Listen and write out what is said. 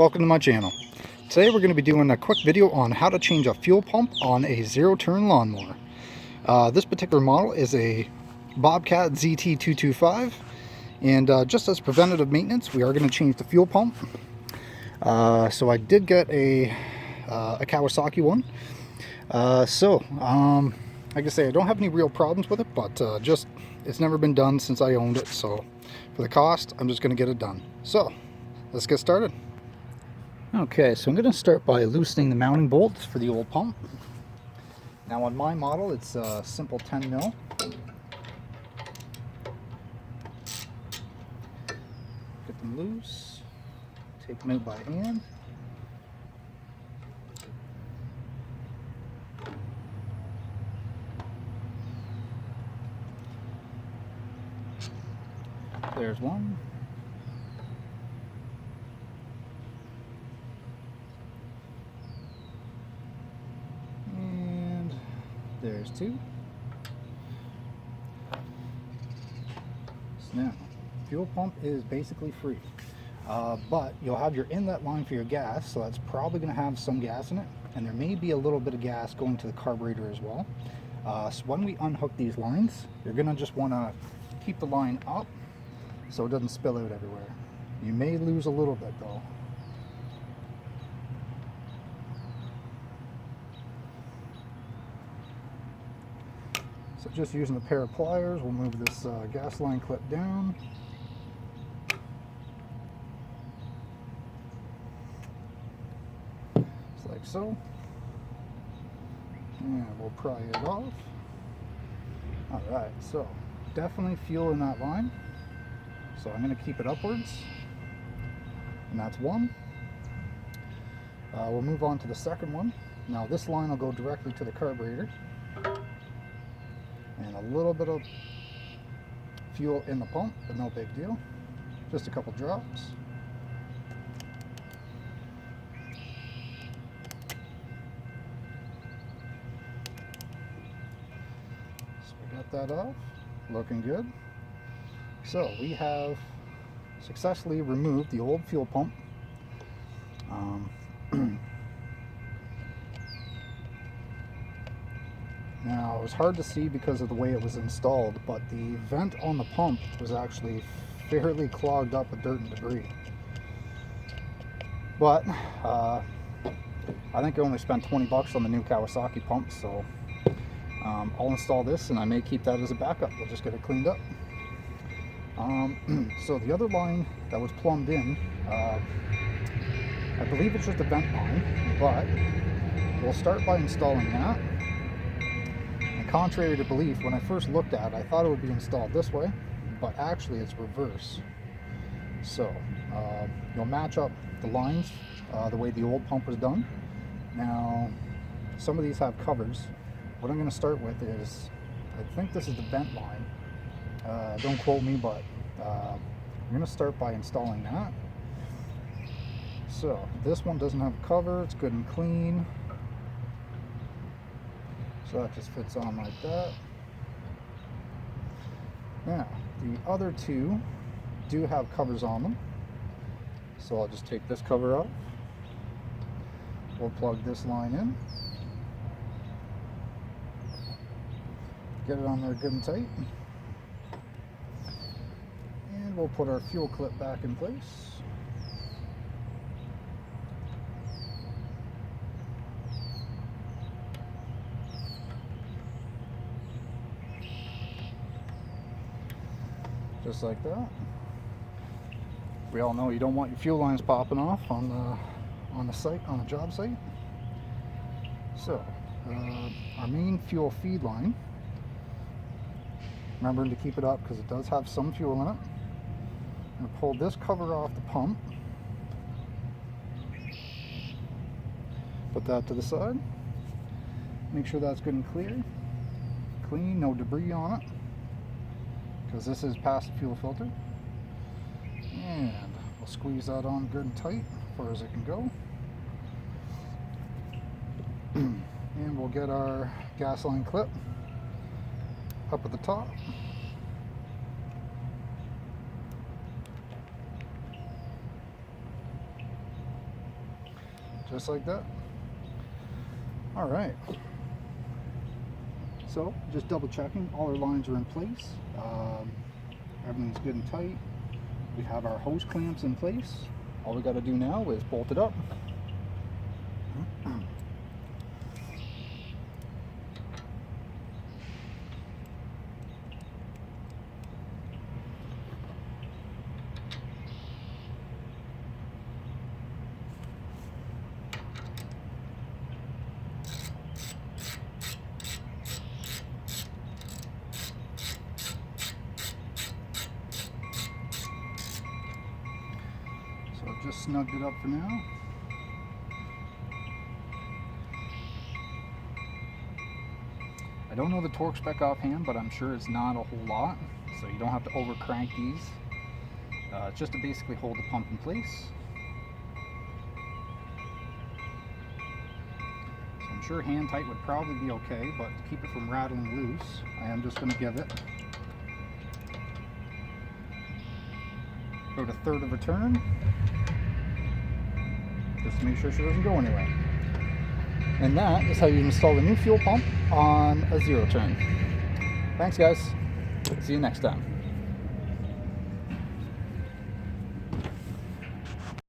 welcome to my channel. Today we're going to be doing a quick video on how to change a fuel pump on a zero-turn lawnmower. This particular model is a Bobcat ZT225, and just as preventative maintenance we are going to change the fuel pump. So I did get a Kawasaki one. Like I say, I don't have any real problems with it, but just it's never been done since I owned it, so for the cost I'm just going to get it done. So let's get started. Okay, so I'm going to start by loosening the mounting bolts for the old pump. Now on my model it's a simple 10 mil. Get them loose, take them out by hand. There's one. And there's two. So now, fuel pump is basically free. But you'll have your inlet line for your gas, so that's probably going to have some gas in it. And there may be a little bit of gas going to the carburetor as well. So when we unhook these lines, you're going to just want to keep the line up so it doesn't spill out everywhere. You may lose a little bit though. So just using a pair of pliers, we'll move this gas line clip down. Just like so. And we'll pry it off. Alright, so definitely fuel in that line. So I'm going to keep it upwards, and that's one. We'll move on to the second one. Now this line will go directly to the carburetor, and a little bit of fuel in the pump, but no big deal, just a couple drops. So we got that off, looking good. So we have successfully removed the old fuel pump. Now it was hard to see because of the way it was installed, but the vent on the pump was actually fairly clogged up with dirt and debris. But I think I only spent 20 bucks on the new Kawasaki pump, so I'll install this and I may keep that as a backup. We'll just get it cleaned up. So the other line that was plumbed in, I believe it's just a vent line, but we'll start by installing that. And contrary to belief, when I first looked at it, I thought it would be installed this way, but actually it's reverse. So you'll match up the lines the way the old pump was done. Now some of these have covers. What I'm going to start with is, I think this is the vent line. Don't quote me, but I'm going to start by installing that. So this one doesn't have a cover, it's good and clean. So that just fits on like that. Now, the other two do have covers on them. So I'll just take this cover off. We'll plug this line in. Get it on there good and tight. We'll put our fuel clip back in place. Just like that. We all know you don't want your fuel lines popping off on the site, on a job site. So our main fuel feed line, remembering to keep it up because it does have some fuel in it. I'm going to pull this cover off the pump, put that to the side, make sure that's good and clean, no debris on it, because this is past the fuel filter. And we'll squeeze that on good and tight as far as it can go. And we'll get our gas line clip up at the top. just like that. All right. So just double checking, all our lines are in place. Everything's good and tight. We have our hose clamps in place. All we got to do now is bolt it up. So I've just snugged it up for now. I don't know the torque spec offhand, but I'm sure it's not a whole lot, so you don't have to over crank these. It's just to basically hold the pump in place. So I'm sure hand tight would probably be okay, but to keep it from rattling loose, I am just going to give it about a third of a turn, just to make sure she doesn't go anywhere. And that is how you install the new fuel pump on a 0 turn. Thanks guys, see you next time.